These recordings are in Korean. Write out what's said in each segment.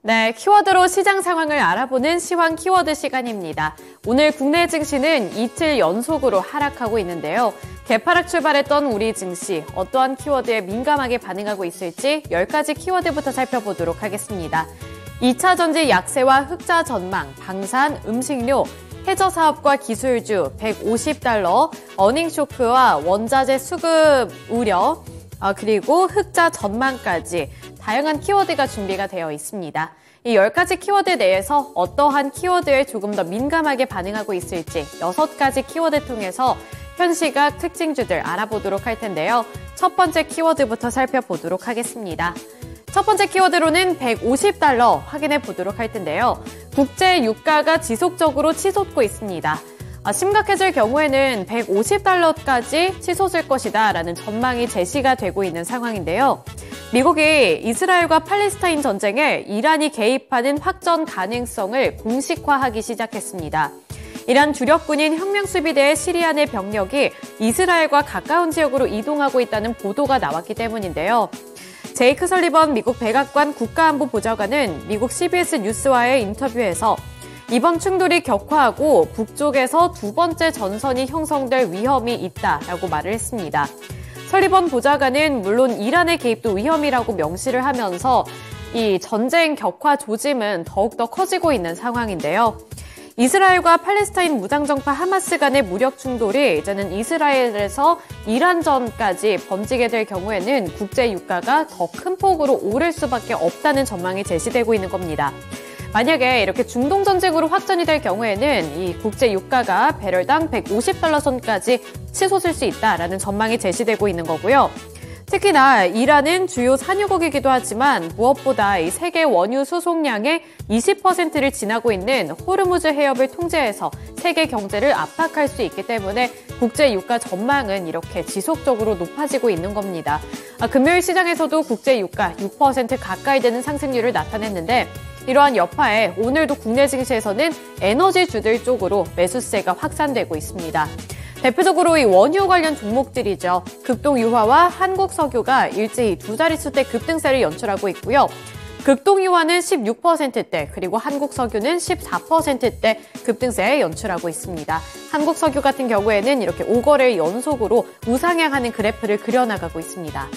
네, 키워드로 시장 상황을 알아보는 시황 키워드 시간입니다. 오늘 국내 증시는 이틀 연속으로 하락하고 있는데요. 개파락 출발했던 우리 증시, 어떠한 키워드에 민감하게 반응하고 있을지 10가지 키워드부터 살펴보도록 하겠습니다. 2차 전지 약세와 흑자 전망, 방산, 음식료, 해저 사업과 기술주, 150달러, 어닝 쇼크와 원자재 수급 우려, 그리고 흑자 전망까지 다양한 키워드가 준비가 되어 있습니다. 이 10가지 키워드 내에서 어떠한 키워드에 조금 더 민감하게 반응하고 있을지 6가지 키워드 통해서 현 시각 특징주들 알아보도록 할 텐데요. 첫 번째 키워드부터 살펴보도록 하겠습니다. 첫 번째 키워드로는 150달러 확인해 보도록 할 텐데요. 국제 유가가 지속적으로 치솟고 있습니다. 심각해질 경우에는 150달러까지 치솟을 것이다 라는 전망이 제시가 되고 있는 상황인데요. 미국이 이스라엘과 팔레스타인 전쟁에 이란이 개입하는 확전 가능성을 공식화하기 시작했습니다. 이란 주력군인 혁명수비대의 시리아 내 병력이 이스라엘과 가까운 지역으로 이동하고 있다는 보도가 나왔기 때문인데요. 제이크 설리번 미국 백악관 국가안보보좌관은 미국 CBS 뉴스와의 인터뷰에서 이번 충돌이 격화하고 북쪽에서 두 번째 전선이 형성될 위험이 있다라고 말을 했습니다. 설리번 보좌관은 물론 이란의 개입도 위험이라고 명시를 하면서 이 전쟁 격화 조짐은 더욱더 커지고 있는 상황인데요. 이스라엘과 팔레스타인 무장정파 하마스 간의 무력 충돌이 이제는 이스라엘에서 이란전까지 번지게 될 경우에는 국제 유가가 더 큰 폭으로 오를 수밖에 없다는 전망이 제시되고 있는 겁니다. 만약에 이렇게 중동 전쟁으로 확전이 될 경우에는 이 국제 유가가 배럴당 150달러 선까지 치솟을 수 있다라는 전망이 제시되고 있는 거고요. 특히나 이란은 주요 산유국이기도 하지만 무엇보다 이 세계 원유 수송량의 20%를 지나고 있는 호르무즈 해협을 통제해서 세계 경제를 압박할 수 있기 때문에 국제 유가 전망은 이렇게 지속적으로 높아지고 있는 겁니다. 금요일 시장에서도 국제 유가 6% 가까이 되는 상승률을 나타냈는데 이러한 여파에 오늘도 국내 증시에서는 에너지주들 쪽으로 매수세가 확산되고 있습니다. 대표적으로 이 원유 관련 종목들이죠. 극동유화와 한국석유가 일제히 두 자릿수대 급등세를 연출하고 있고요. 극동유화는 16%대, 그리고 한국석유는 14%대 급등세 연출하고 있습니다. 한국석유 같은 경우에는 이렇게 5거래일 연속으로 우상향하는 그래프를 그려나가고 있습니다.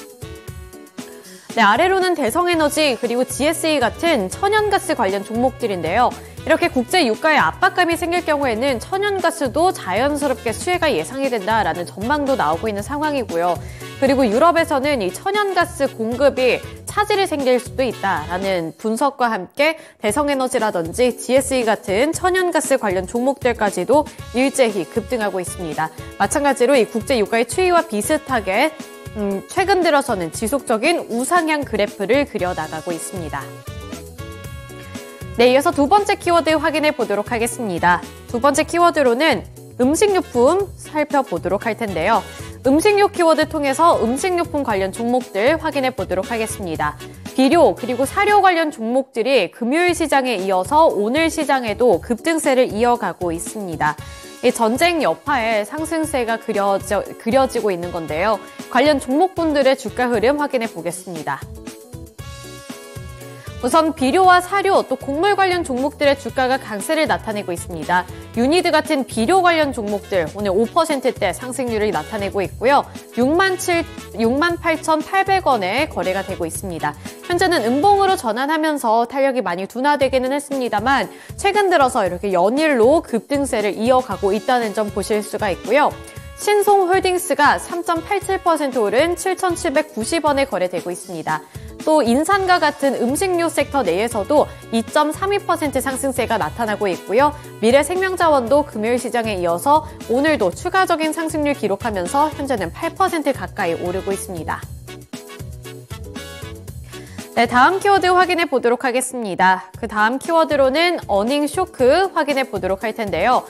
네, 아래로는 대성에너지 그리고 GSE 같은 천연가스 관련 종목들인데요. 이렇게 국제 유가에 압박감이 생길 경우에는 천연가스도 자연스럽게 수혜가 예상이 된다라는 전망도 나오고 있는 상황이고요. 그리고 유럽에서는 이 천연가스 공급이 차질이 생길 수도 있다라는 분석과 함께 대성에너지라든지 GSE 같은 천연가스 관련 종목들까지도 일제히 급등하고 있습니다. 마찬가지로 이 국제 유가의 추이와 비슷하게 최근 들어서는 지속적인 우상향 그래프를 그려나가고 있습니다. 네, 이어서 두 번째 키워드 확인해 보도록 하겠습니다. 두 번째 키워드로는 음식료품 살펴보도록 할 텐데요. 음식료 키워드 통해서 음식료품 관련 종목들 확인해 보도록 하겠습니다. 비료 그리고 사료 관련 종목들이 금요일 시장에 이어서 오늘 시장에도 급등세를 이어가고 있습니다. 이 전쟁 여파에 상승세가 그려지고 있는 건데요. 관련 종목분들의 주가 흐름 확인해 보겠습니다. 우선 비료와 사료 또 곡물 관련 종목들의 주가가 강세를 나타내고 있습니다. 유니드 같은 비료 관련 종목들 오늘 5%대 상승률을 나타내고 있고요. 68,800원에 거래가 되고 있습니다. 현재는 음봉으로 전환하면서 탄력이 많이 둔화되기는 했습니다만 최근 들어서 이렇게 연일로 급등세를 이어가고 있다는 점 보실 수가 있고요. 신송홀딩스가 3.87% 오른 7,790원에 거래되고 있습니다. 또 인산과 같은 음식료 섹터 내에서도 2.32% 상승세가 나타나고 있고요. 미래생명자원도 금요일 시장에 이어서 오늘도 추가적인 상승률 기록하면서 현재는 8% 가까이 오르고 있습니다. 네, 다음 키워드 확인해 보도록 하겠습니다. 그 다음 키워드로는 어닝 쇼크 확인해 보도록 할 텐데요.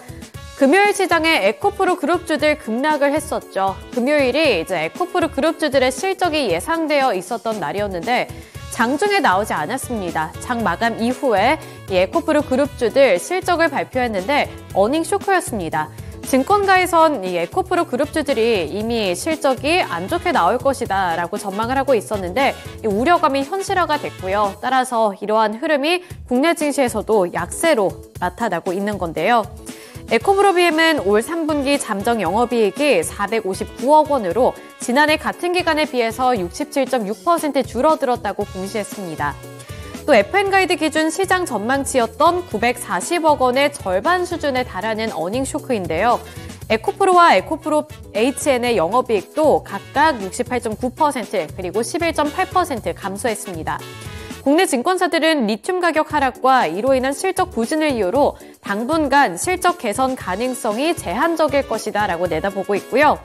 금요일 시장에 에코프로 그룹주들 급락을 했었죠. 금요일이 이제 에코프로 그룹주들의 실적이 예상되어 있었던 날이었는데 장중에 나오지 않았습니다. 장 마감 이후에 이 에코프로 그룹주들 실적을 발표했는데 어닝 쇼크였습니다. 증권가에선 이 에코프로 그룹주들이 이미 실적이 안 좋게 나올 것이다 라고 전망을 하고 있었는데 이 우려감이 현실화가 됐고요. 따라서 이러한 흐름이 국내 증시에서도 약세로 나타나고 있는 건데요. 에코프로 BM은 올 3분기 잠정 영업이익이 459억 원으로 지난해 같은 기간에 비해서 67.6% 줄어들었다고 공시했습니다. 또 FN가이드 기준 시장 전망치였던 940억 원의 절반 수준에 달하는 어닝 쇼크인데요. 에코프로와 에코프로 HN의 영업이익도 각각 68.9% 그리고 11.8% 감소했습니다. 국내 증권사들은 리튬 가격 하락과 이로 인한 실적 부진을 이유로 당분간 실적 개선 가능성이 제한적일 것이다 라고 내다보고 있고요.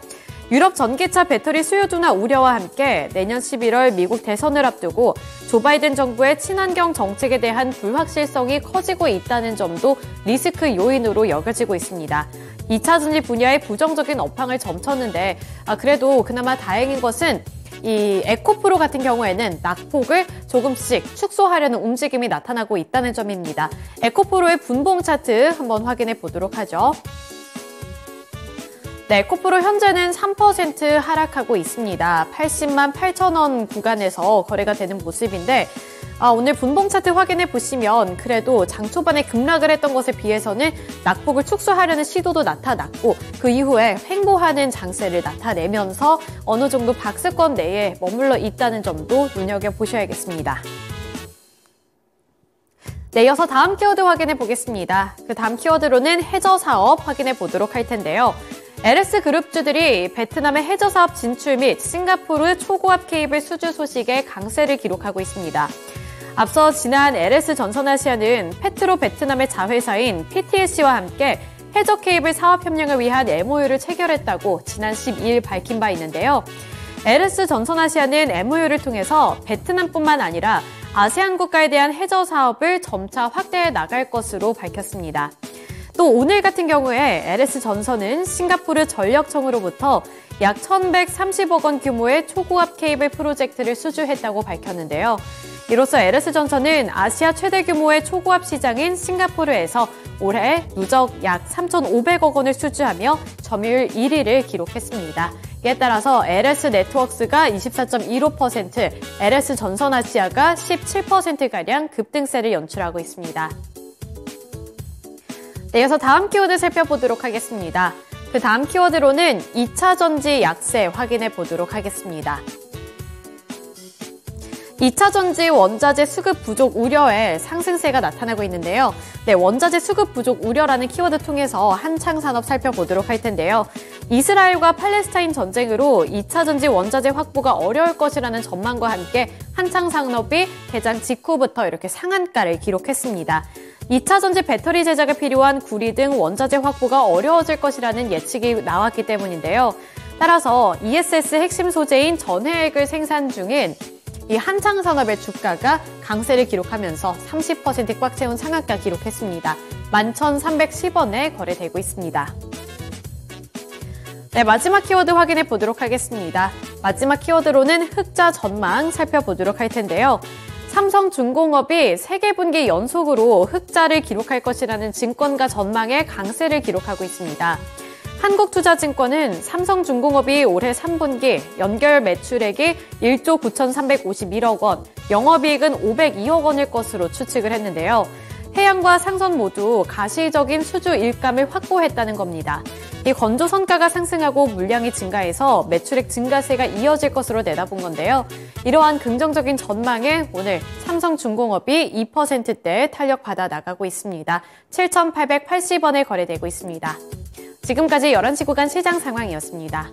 유럽 전기차 배터리 수요 둔화 우려와 함께 내년 11월 미국 대선을 앞두고 조 바이든 정부의 친환경 정책에 대한 불확실성이 커지고 있다는 점도 리스크 요인으로 여겨지고 있습니다. 2차 전지 분야의 부정적인 업황을 점쳤는데 그래도 그나마 다행인 것은 이 에코프로 같은 경우에는 낙폭을 조금씩 축소하려는 움직임이 나타나고 있다는 점입니다. 에코프로의 분봉 차트 한번 확인해 보도록 하죠. 네, 에코프로 현재는 3% 하락하고 있습니다. 80만 8천 원 구간에서 거래가 되는 모습인데 오늘 분봉 차트 확인해 보시면 그래도 장 초반에 급락을 했던 것에 비해서는 낙폭을 축소하려는 시도도 나타났고 그 이후에 횡보하는 장세를 나타내면서 어느 정도 박스권 내에 머물러 있다는 점도 눈여겨보셔야겠습니다. 네, 이어서 다음 키워드 확인해 보겠습니다. 그 다음 키워드로는 해저 사업 확인해 보도록 할 텐데요. LS 그룹주들이 베트남의 해저 사업 진출 및 싱가포르 초고압 케이블 수주 소식에 강세를 기록하고 있습니다. 앞서 지난 LS 전선아시아는 페트로 베트남의 자회사인 PTSC와 함께 해저 케이블 사업 협력을 위한 MOU를 체결했다고 지난 12일 밝힌 바 있는데요. LS 전선아시아는 MOU를 통해서 베트남뿐만 아니라 아세안 국가에 대한 해저 사업을 점차 확대해 나갈 것으로 밝혔습니다. 또 오늘 같은 경우에 LS전선은 싱가포르 전력청으로부터 약 1,130억 원 규모의 초고압 케이블 프로젝트를 수주했다고 밝혔는데요. 이로써 LS전선은 아시아 최대 규모의 초고압 시장인 싱가포르에서 올해 누적 약 3,500억 원을 수주하며 점유율 1위를 기록했습니다. 이에 따라서 LS네트워크스가 24.15%, LS전선아시아가 17%가량 급등세를 연출하고 있습니다. 네, 이어서 다음 키워드 살펴보도록 하겠습니다. 그 다음 키워드로는 2차 전지 약세 확인해 보도록 하겠습니다. 2차 전지 원자재 수급 부족 우려에 상승세가 나타나고 있는데요. 네, 원자재 수급 부족 우려라는 키워드 통해서 한창 산업 살펴보도록 할 텐데요. 이스라엘과 팔레스타인 전쟁으로 2차 전지 원자재 확보가 어려울 것이라는 전망과 함께 한창 산업이 개장 직후부터 이렇게 상한가를 기록했습니다. 2차 전지 배터리 제작에 필요한 구리 등 원자재 확보가 어려워질 것이라는 예측이 나왔기 때문인데요. 따라서 ESS 핵심 소재인 전해액을 생산 중인 이 한창 산업의 주가가 강세를 기록하면서 30% 꽉 채운 상한가 기록했습니다. 11,310원에 거래되고 있습니다. 네, 마지막 키워드 확인해 보도록 하겠습니다. 마지막 키워드로는 흑자 전망 살펴보도록 할 텐데요. 삼성중공업이 3분기 연속으로 흑자를 기록할 것이라는 증권가 전망에 강세를 기록하고 있습니다. 한국투자증권은 삼성중공업이 올해 3분기 연결 매출액이 1조 9,351억 원, 영업이익은 502억 원일 것으로 추측을 했는데요. 해양과 상선 모두 가시적인 수주 일감을 확보했다는 겁니다. 이 건조 선가가 상승하고 물량이 증가해서 매출액 증가세가 이어질 것으로 내다본 건데요. 이러한 긍정적인 전망에 오늘 삼성중공업이 2%대 탄력받아 나가고 있습니다. 7,880원에 거래되고 있습니다. 지금까지 11시 구간 시장 상황이었습니다.